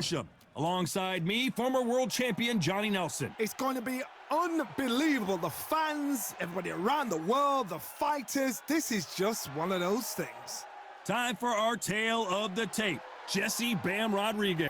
Gresham. Alongside me, former world champion Johnny Nelson. It's going to be unbelievable. The fans, everybody around the world, the fighters. This is just one of those things. Time for our tale of the tape. Jesse Bam Rodriguez.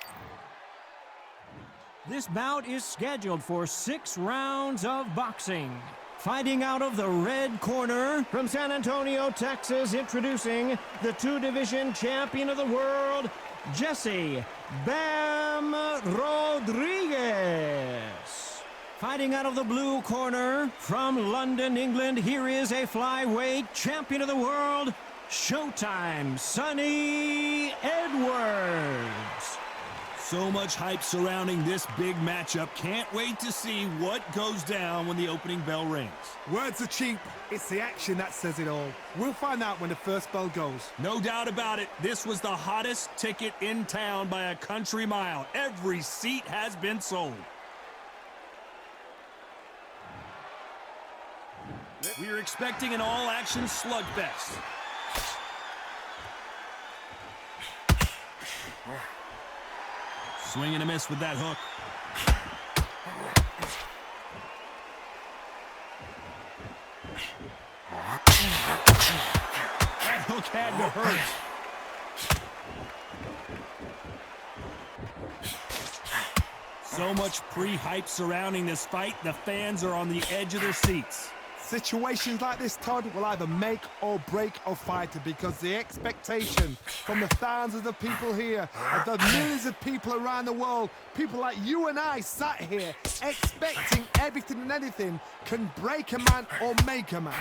This bout is scheduled for 6 rounds of boxing. Fighting out of the red corner from San Antonio, Texas, introducing the 2-division champion of the world, Jesse Bam Rodriguez. Fighting out of the blue corner from London, England, here is a flyweight champion of the world, Showtime Sonny Edwards. So much hype surrounding this big matchup. Can't wait to see what goes down when the opening bell rings. Words are cheap. It's the action that says it all. We'll find out when the first bell goes. No doubt about it. This was the hottest ticket in town by a country mile. Every seat has been sold. We are expecting an all-action slugfest. Swing and a miss with that hook. That hook had to hurt. So much pre-hype surrounding this fight. The fans are on the edge of their seats. Situations like this, Todd, will either make or break a fighter because the expectation from the thousands of people here, of the millions of people around the world, people like you and I sat here expecting everything and anything, can break a man or make a man.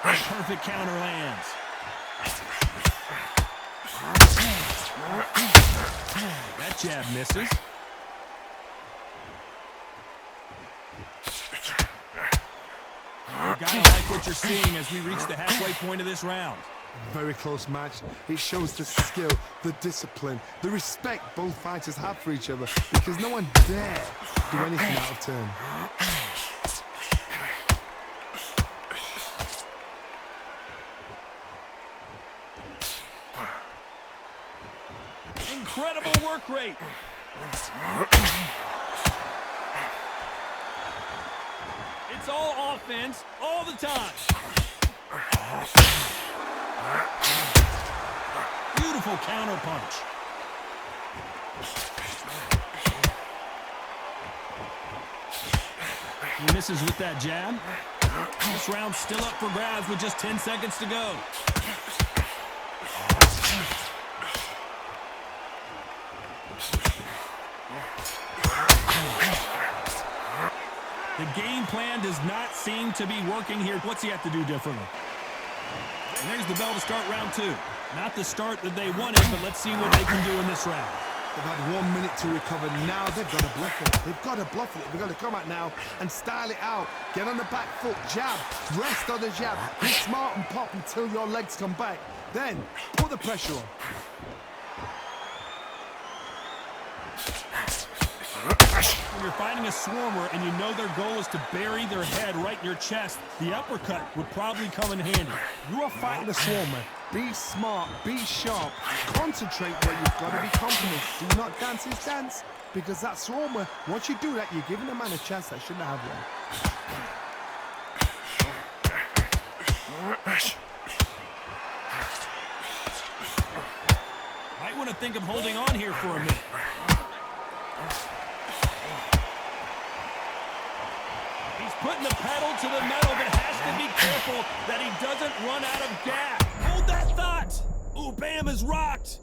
Perfect counter lands. That jab misses. You gotta like what you're seeing as we reach the halfway point of this round. Very close match. It shows the skill, the discipline, the respect both fighters have for each other because no one dare do anything out of turn. Incredible work rate. It's all offense, all the time. Beautiful counter punch. He misses with that jab. This round's still up for grabs with just 10 seconds to go. The game plan does not seem to be working here. What's he have to do differently? And there's the bell to start round 2. Not the start that they wanted, but let's see what they can do in this round. They've had 1 minute to recover. Now they've got to bluff it. They've got to bluff it. They've got to come out now and style it out. Get on the back foot, jab, rest on the jab. Be smart and pop until your legs come back. Then put the pressure on. When you're fighting a swarmer and you know their goal is to bury their head right in your chest, the uppercut would probably come in handy. You are fighting a swarmer. Be smart, be sharp, concentrate where you've got to be confident. Do not dance his dance, because that swarmer, once you do that, you're giving a man a chance that shouldn't have one. Might want to think of holding on here for a minute. He's putting the pedal to the metal, but has to be careful that he doesn't run out of gas. Hold that thought. Ooh, Bam is rocked.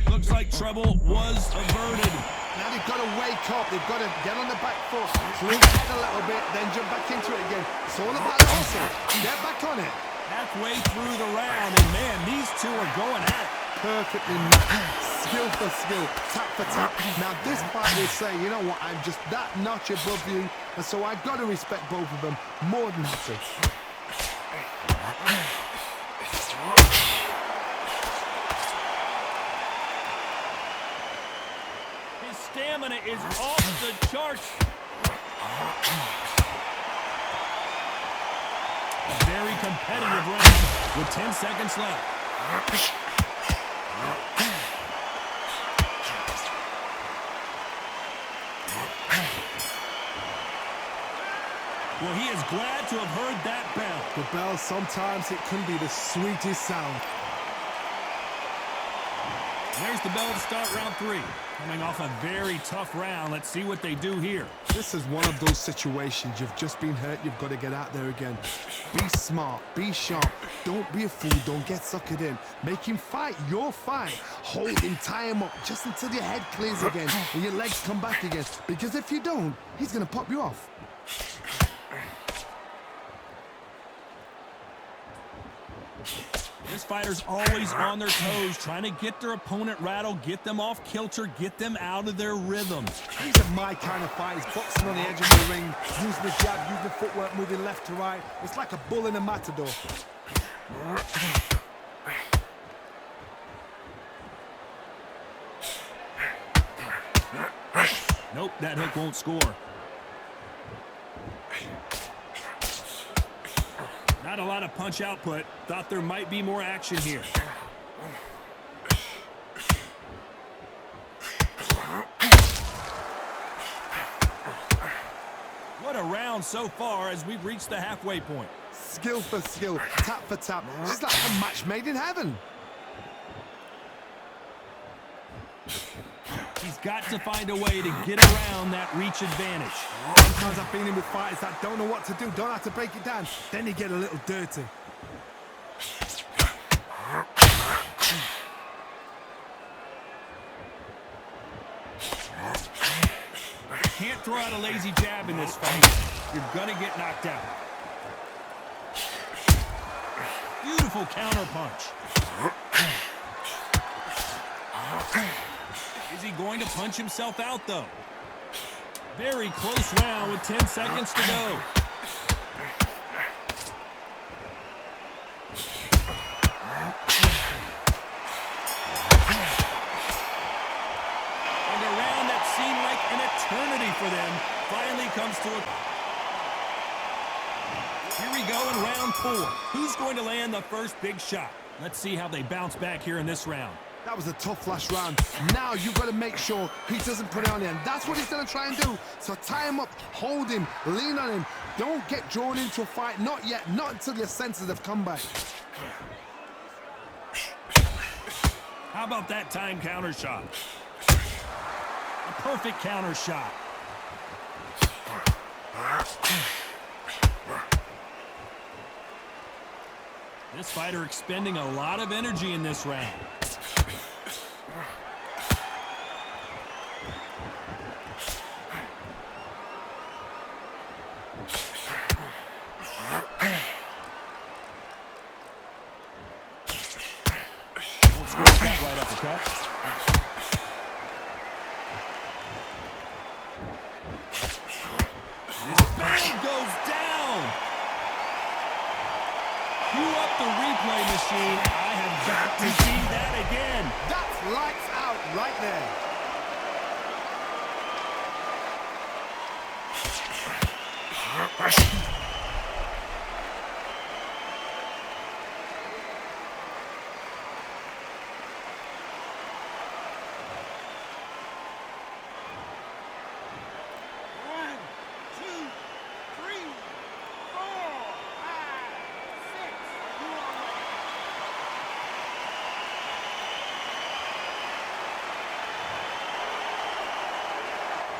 Looks like trouble was averted. Now they've got to wake up. They've got to get on the back foot, swing head a little bit, then jump back into it again. It's all about the hustle. Get back on it. Halfway through the round, and man, these two are going at it. Perfectly matched. Skill for skill, tap for tap. Now this fight will say, you know what, I'm just that notch above you, and so I've got to respect both of them more than that. His stamina is off the charts. competitive round with 10 seconds left. Well, he is glad to have heard that bell. The bell, sometimes it can be the sweetest sound. There's the bell to start round 3. Coming off a very tough round. Let's see what they do here. This is one of those situations. You've just been hurt. You've got to get out there again. Be smart. Be sharp. Don't be a fool. Don't get suckered in. Make him fight your fight. Hold him. Tie him up just until your head clears again and your legs come back again. Because if you don't, he's going to pop you off. This fighter's always on their toes, trying to get their opponent rattled, get them off kilter, get them out of their rhythm. These are my kind of fighters, boxing on the edge of the ring, using the jab, using the footwork, moving left to right. It's like a bull in a matador. Nope, that hook won't score. Not a lot of punch output. Thought there might be more action here. What a round so far as we've reached the halfway point. Skill for skill, tap for tap. It's like a match made in heaven. He's got to find a way to get around that reach advantage. Sometimes I've been in with fighters that don't know what to do, don't have to break it down. Then you get a little dirty. Can't throw out a lazy jab in this fight. You're gonna get knocked out. Beautiful counter punch. Is he going to punch himself out, though? Very close round with 10 seconds to go. And a round that seemed like an eternity for them finally comes to a... Here we go in round 4. Who's going to land the first big shot? Let's see how they bounce back here in this round. That was a tough last round. Now you've got to make sure he doesn't put it on you. And that's what he's going to try and do. So tie him up, hold him, lean on him. Don't get drawn into a fight. Not yet. Not until your senses have come back. How about that time counter shot? A perfect counter shot. This fighter expending a lot of energy in this round. Right uppercut. His bang goes down. Cue up the replay machine. I have got to see that again. That's lights out right there.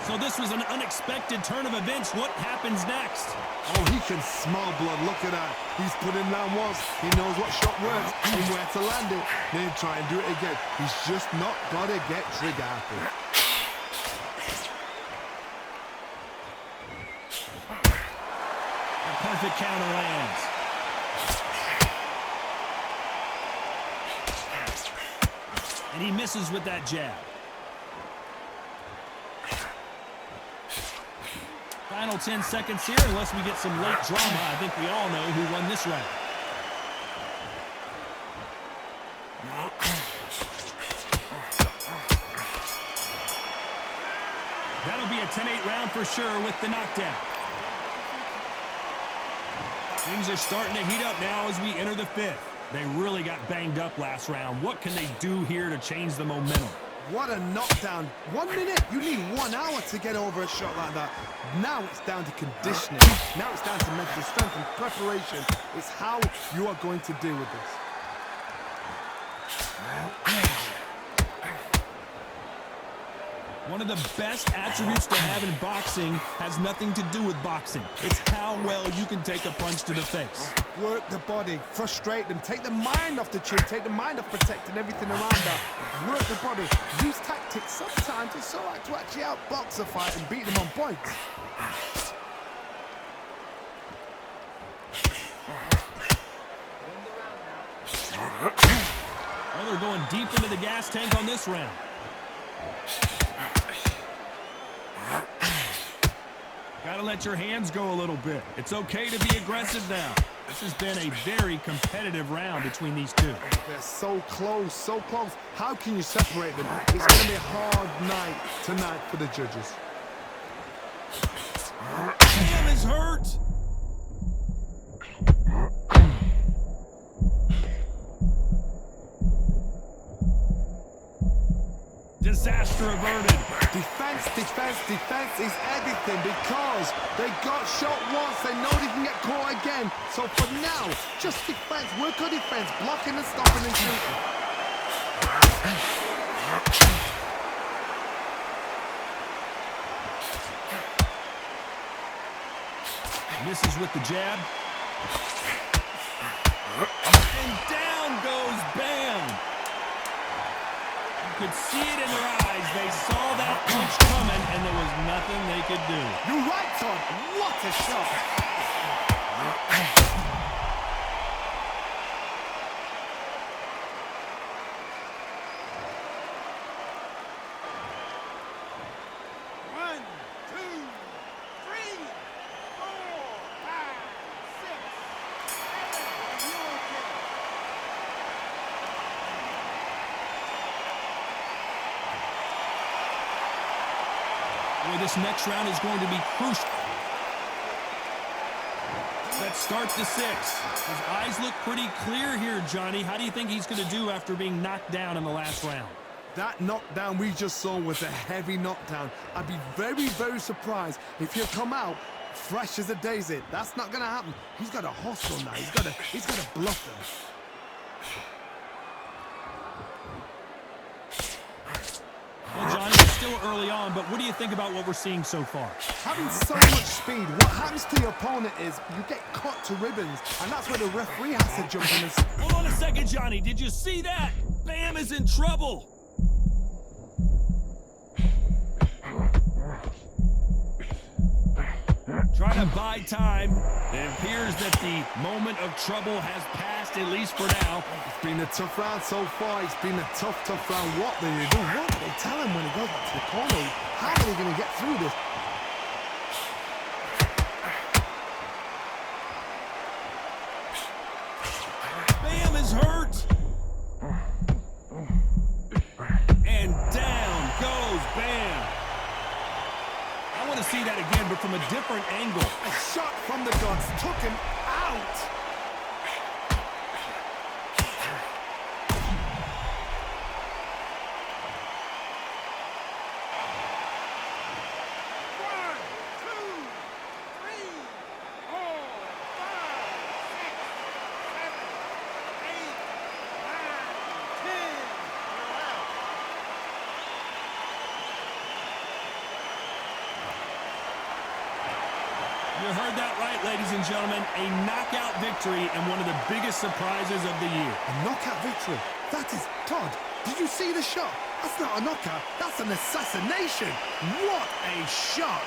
So this was an unexpected turn of events. What happens next? Oh, he can smell blood. Look at that. He's put in down once. He knows what shot works and where to land it. Then try and do it again. He's just not got to get trigger happy. A perfect counter lands. And he misses with that jab. Final 10 seconds here, unless we get some late drama. I think we all know who won this round. That'll be a 10-8 round for sure with the knockdown. Things are starting to heat up now as we enter the fifth. They really got banged up last round. What can they do here to change the momentum? What a knockdown. 1 minute, you need 1 hour to get over a shot like that. Now it's down to conditioning. Now it's down to mental strength and preparation. It's how you are going to deal with this. One of the best attributes to have in boxing has nothing to do with boxing. It's how well you can take a punch to the face. Work the body, frustrate them, take the mind off the chin, take the mind off protecting everything around that. Work the body, use tactics. Sometimes it's so hard to actually outbox a fight and beat them on points. Well, they're going deep into the gas tank on this round. Gotta let your hands go a little bit. It's okay to be aggressive now. This has been a very competitive round between these two. They're so close, so close. How can you separate them? It's going to be a hard night tonight for the judges. Damn, is hurt. Disaster averted. Defense, defense, defense is everything because they got shot once. They know they can get caught again. So for now, just defense. Work on defense. Blocking and stopping and shooting. Misses with the jab. And down goes Bam. You could see it in their eyes. They saw that punch coming, and there was nothing they could do. You're right, Todd. What a shot. Boy, this next round is going to be crucial. Let's start the sixth. His eyes look pretty clear here, Johnny. How do you think he's going to do after being knocked down in the last round? That knockdown we just saw was a heavy knockdown. I'd be very, very surprised if he'll come out fresh as a daisy. That's not going to happen. He's got to hustle now. He's got to bluff them. Well, Johnny, it's still early on, but what do you think about what we're seeing so far? Having so much speed, what happens to your opponent is you get cut to ribbons, and that's where the referee has to jump in and... Hold on a second, Johnny. Did you see that? Bam is in trouble. Trying to buy time. It appears that the moment of trouble has passed, at least for now. It's been a tough round so far. It's been a tough round. What do they do? What do they tell him when he goes back to the corner? How are they going to get through this? Bam is hurt. And down goes Bam. I want to see that again, but from a different angle. A shot from the guts took him out. You heard that right, ladies and gentlemen. A knockout victory and one of the biggest surprises of the year. A knockout victory. That is Todd. Did you see the shot? That's not a knockout. That's an assassination. What a shot.